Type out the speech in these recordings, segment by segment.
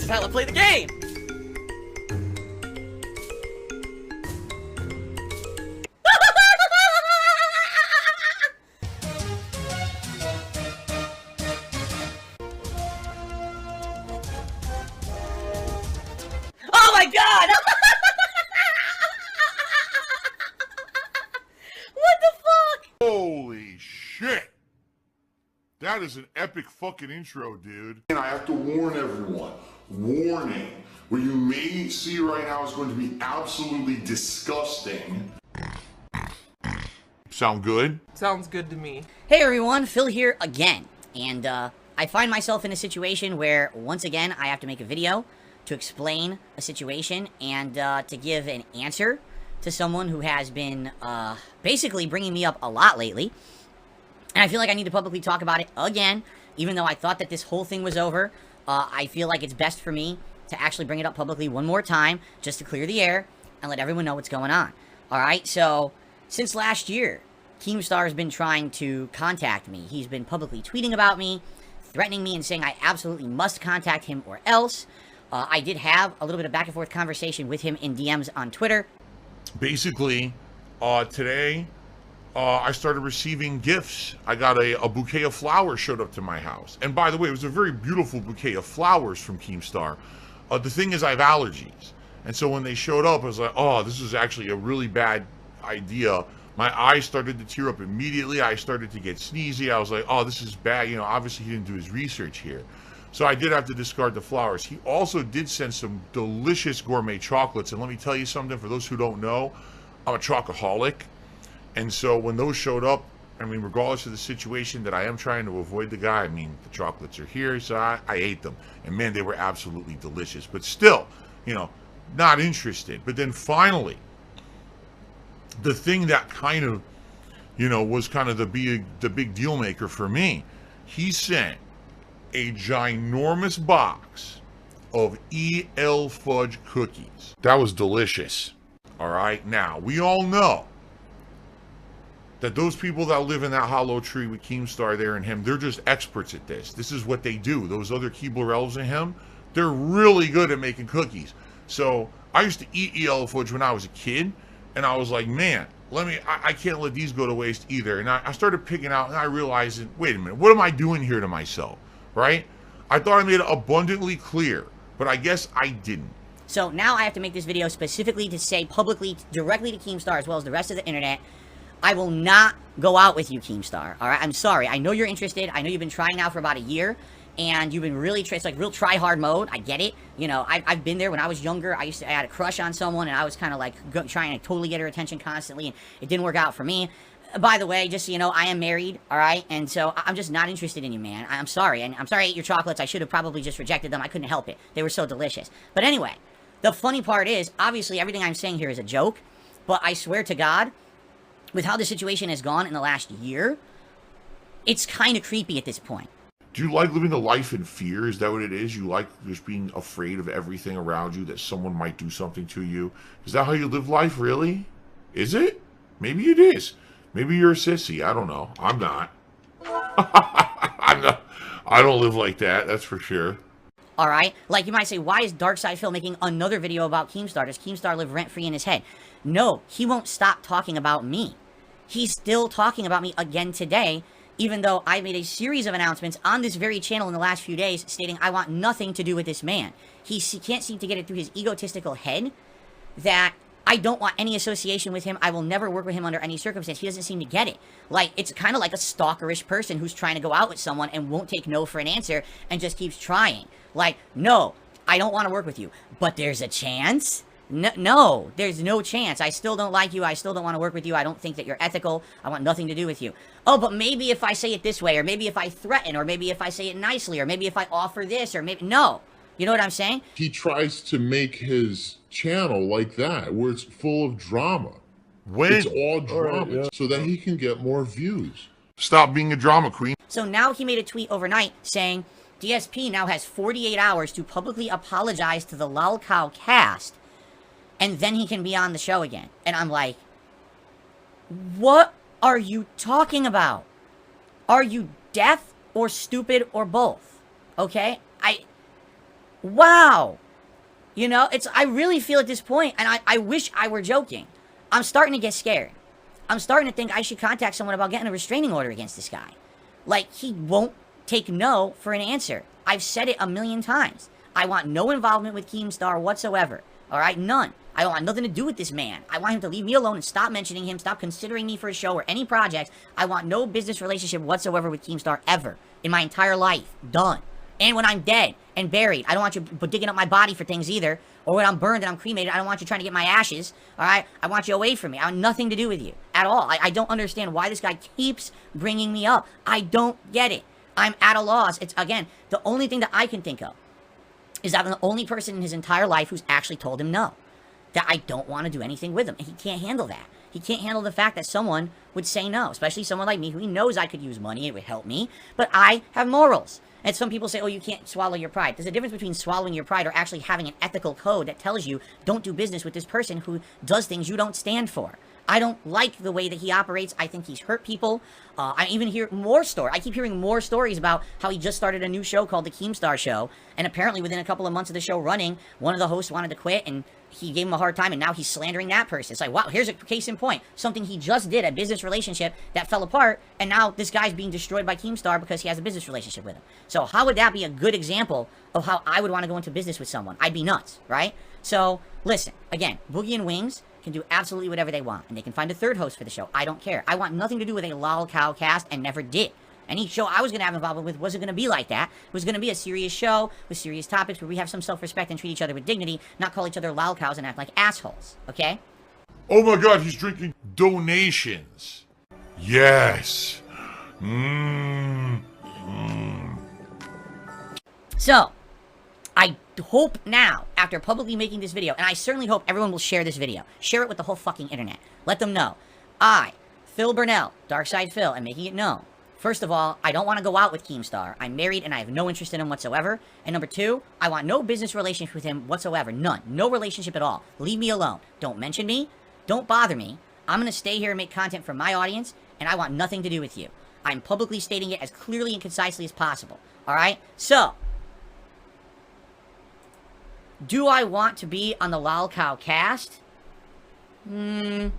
is how I play the game! Oh my god! What the fuck? Holy shit! That is an epic fucking intro, dude. And I have to warn everyone. Warning. What you may see right now is going to be absolutely disgusting. Sound good? Sounds good to me. Hey everyone, Phil here again. And I find myself in a situation where, once again, I have to make a video to explain a situation and to give an answer to someone who has been basically bringing me up a lot lately. And I feel like I need to publicly talk about it again, even though I thought that this whole thing was over. I feel like it's best for me to actually bring it up publicly one more time, just to clear the air and let everyone know what's going on. Alright, so since last year, Keemstar has been trying to contact me. He's been publicly tweeting about me, threatening me and saying I absolutely must contact him or else. I did have a little bit of back and forth conversation with him in DMs on Twitter. Basically, today, I started receiving gifts. I got a bouquet of flowers showed up to my house. And by the way, it was a very beautiful bouquet of flowers from Keemstar. The thing is, I have allergies. And so when they showed up, I was like, oh, this is actually a really bad idea. My eyes started to tear up immediately. I started to get sneezy. I was like, oh, this is bad. You know, obviously he didn't do his research here. So I did have to discard the flowers. He also did send some delicious gourmet chocolates. And let me tell you something, for those who don't know, I'm a chocoholic. And so when those showed up, I mean, regardless of the situation that I am trying to avoid the guy, I mean, the chocolates are here, so I ate them. And man, they were absolutely delicious. But still, you know, not interested. But then finally, the thing that kind of, you know, was kind of the big deal maker for me, he sent a ginormous box of EL fudge cookies. That was delicious. All right, now, we all know that those people that live in that hollow tree with Keemstar there and him, they're just experts at this. This is what they do. Those other Keebler elves and him, they're really good at making cookies. So I used to eat EL fudge when I was a kid, and I was like, man, I can't let these go to waste either. And I started picking out, and I realized, wait a minute, what am I doing here to myself, right? I thought I made it abundantly clear, but I guess I didn't. So now I have to make this video specifically to say publicly, directly to Keemstar as well as the rest of the internet, I will not go out with you, Keemstar. All right, I'm sorry. I know you're interested. I know you've been trying now for about a year, and you've been really, it's like real try-hard mode. I get it. You know, I've been there when I was younger. I had a crush on someone, and I was kind of like trying to totally get her attention constantly, and it didn't work out for me. By the way, just so you know, I am married, all right? And so I'm just not interested in you, man. I'm sorry. And I'm sorry I ate your chocolates. I should have probably just rejected them. I couldn't help it. They were so delicious. But anyway, the funny part is, obviously, everything I'm saying here is a joke, but I swear to God, with how the situation has gone in the last year, it's kind of creepy at this point. Do you like living a life in fear? Is that what it is? You like just being afraid of everything around you, that someone might do something to you? Is that how you live life, really? Is it? Maybe it is. Maybe you're a sissy. I don't know. I'm not. I'm not. I don't live like that, that's for sure. Alright? Like, you might say, why is Darkside Phil making another video about Keemstar? Does Keemstar live rent-free in his head? No, he won't stop talking about me. He's still talking about me again today, even though I made a series of announcements on this very channel in the last few days stating I want nothing to do with this man. He can't seem to get it through his egotistical head that I don't want any association with him. I will never work with him under any circumstance. He doesn't seem to get it. Like, it's kind of like a stalkerish person who's trying to go out with someone and won't take no for an answer and just keeps trying. Like, no, I don't want to work with you, but there's a chance? No, there's no chance. I still don't like you. I still don't want to work with you. I don't think that you're ethical. I want nothing to do with you. Oh, but maybe if I say it this way, or maybe if I threaten, or maybe if I say it nicely, or maybe if I offer this, or maybe... No. You know what I'm saying? He tries to make his channel like that, where it's full of drama. It's all drama, so that he can get more views. Stop being a drama queen. So now he made a tweet overnight saying, DSP now has 48 hours to publicly apologize to the Lolcow cast, and then he can be on the show again. And I'm like, what are you talking about? Are you deaf or stupid or both? Okay? wow. You know, I really feel at this point, and I wish I were joking. I'm starting to get scared. I'm starting to think I should contact someone about getting a restraining order against this guy. Like, he won't take no for an answer. I've said it a million times. I want no involvement with Keemstar whatsoever. Alright? None. I don't want nothing to do with this man. I want him to leave me alone and stop mentioning him, stop considering me for a show or any projects. I want no business relationship whatsoever with Keemstar ever. In my entire life. Done. And when I'm dead and buried, I don't want you digging up my body for things either. Or when I'm burned and I'm cremated, I don't want you trying to get my ashes. Alright? I want you away from me. I want nothing to do with you. At all. I don't understand why this guy keeps bringing me up. I don't get it. I'm at a loss. It's, again, the only thing that I can think of is that I'm the only person in his entire life who's actually told him no. That I don't want to do anything with him. And he can't handle that. He can't handle the fact that someone would say no. Especially someone like me who he knows I could use money. It would help me. But I have morals. And some people say, oh, you can't swallow your pride. There's a difference between swallowing your pride or actually having an ethical code that tells you don't do business with this person who does things you don't stand for. I don't like the way that he operates. I think he's hurt people. I even hear more stories. I keep hearing more stories about how he just started a new show called The Keemstar Show. And apparently within a couple of months of the show running, one of the hosts wanted to quit and he gave him a hard time and now he's slandering that person. It's like, wow, here's a case in point. Something he just did, a business relationship that fell apart, and now this guy's being destroyed by Keemstar because he has a business relationship with him. So how would that be a good example of how I would want to go into business with someone? I'd be nuts, right? So, listen, again, Boogie and Wings can do absolutely whatever they want, and they can find a third host for the show. I don't care. I want nothing to do with a lol cow cast, and never did. Any show I was going to have involvement with wasn't going to be like that. It was going to be a serious show with serious topics where we have some self-respect and treat each other with dignity, not call each other lol cows and act like assholes, okay? Oh my god, he's drinking donations. Yes. So, I hope now, after publicly making this video, and I certainly hope everyone will share this video. Share it with the whole fucking internet. Let them know. I, Phil Burnell, Darkside Phil, am making it known. First of all, I don't want to go out with Keemstar. I'm married and I have no interest in him whatsoever. And number two, I want no business relationship with him whatsoever. None. No relationship at all. Leave me alone. Don't mention me. Don't bother me. I'm going to stay here and make content for my audience, and I want nothing to do with you. I'm publicly stating it as clearly and concisely as possible. Alright? So, do I want to be on the Lol Cow cast? Well,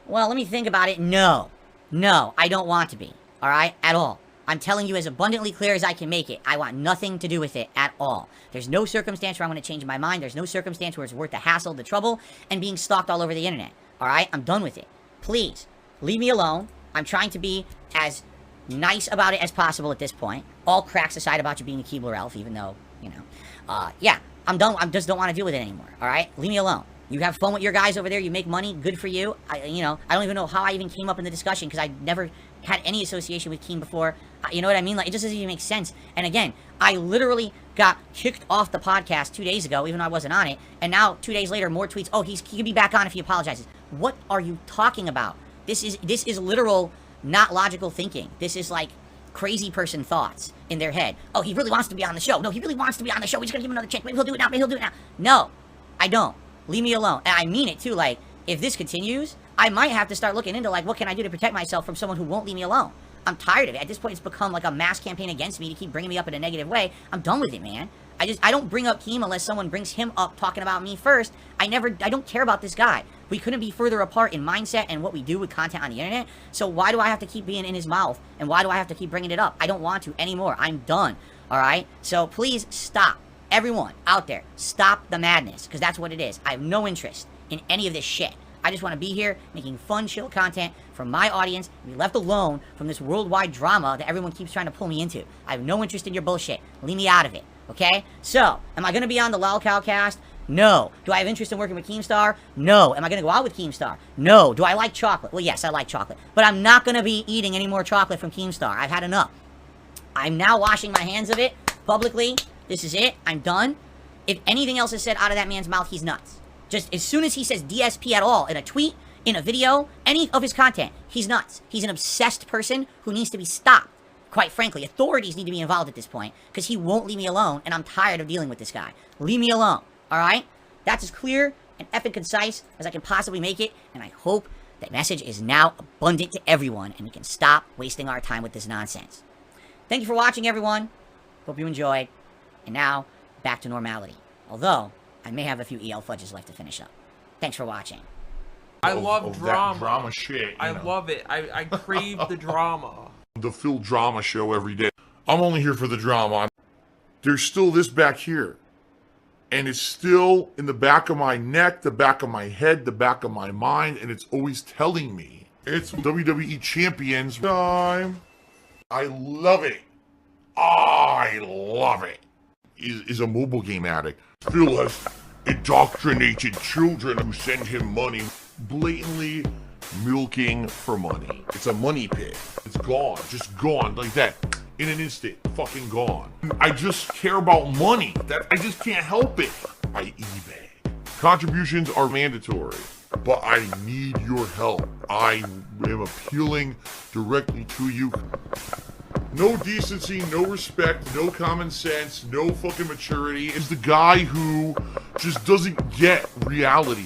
let me think about it. No. No, I don't want to be. Alright? At all. I'm telling you as abundantly clear as I can make it. I want nothing to do with it at all. There's no circumstance where I'm going to change my mind. There's no circumstance where it's worth the hassle, the trouble, and being stalked all over the internet. Alright? I'm done with it. Please, leave me alone. I'm trying to be as nice about it as possible at this point. All cracks aside about you being a Keebler elf, even though, you know. Yeah, I'm done. I just don't want to deal with it anymore. Alright? Leave me alone. You have fun with your guys over there. You make money. Good for you. I don't even know how I even came up in the discussion because I never had any association with Keem before. You know what I mean? Like, it just doesn't even make sense. And again, I literally got kicked off the podcast 2 days ago, even though I wasn't on it. And now, 2 days later, more tweets. Oh, he can be back on if he apologizes. What are you talking about? This is literal, not logical thinking. This is like crazy person thoughts in their head. Oh, he really wants to be on the show. No, he really wants to be on the show. We're just gonna give him another chance. Maybe he'll do it now. Maybe he'll do it now. No, I don't. Leave me alone. And I mean it too. Like, if this continues, I might have to start looking into, like, what can I do to protect myself from someone who won't leave me alone? I'm tired of it. At this point, it's become like a mass campaign against me to keep bringing me up in a negative way. I'm done with it, man. I don't bring up Keem unless someone brings him up talking about me first. I don't care about this guy. We couldn't be further apart in mindset and what we do with content on the internet. So why do I have to keep being in his mouth? And why do I have to keep bringing it up? I don't want to anymore. I'm done. Alright? So please stop. Everyone out there, stop the madness. Because that's what it is. I have no interest in any of this shit. I just want to be here making fun, chill content for my audience and be left alone from this worldwide drama that everyone keeps trying to pull me into. I have no interest in your bullshit. Leave me out of it. Okay? So, am I going to be on the Lol Cow cast? No. Do I have interest in working with Keemstar? No. Am I going to go out with Keemstar? No. Do I like chocolate? Well, yes, I like chocolate. But I'm not going to be eating any more chocolate from Keemstar. I've had enough. I'm now washing my hands of it publicly. This is it. I'm done. If anything else is said out of that man's mouth, he's nuts. Just as soon as he says DSP at all, in a tweet, in a video, any of his content, he's nuts. He's an obsessed person who needs to be stopped. Quite frankly, authorities need to be involved at this point, because he won't leave me alone, and I'm tired of dealing with this guy. Leave me alone, alright? That's as clear and effing concise as I can possibly make it, and I hope that message is now abundant to everyone, and we can stop wasting our time with this nonsense. Thank you for watching, everyone. Hope you enjoyed. And now, back to normality. Although, I may have a few EL fudges left to finish up. Thanks for watching. I love drama. That drama shit. I love it. I crave the drama. The Phil drama show every day. I'm only here for the drama. There's still this back here. And it's still in the back of my neck, the back of my head, the back of my mind, and it's always telling me. It's WWE Champions time. I love it. I love it. Is a mobile game addict. Phil has indoctrinated children who send him money, blatantly milking for money. It's a money pit. It's gone, just gone like that. In an instant, fucking gone. I just care about money. I just can't help it. I eBay. Contributions are mandatory, but I need your help. I am appealing directly to you. No decency, no respect, no common sense, no fucking maturity. Is the guy who just doesn't get reality.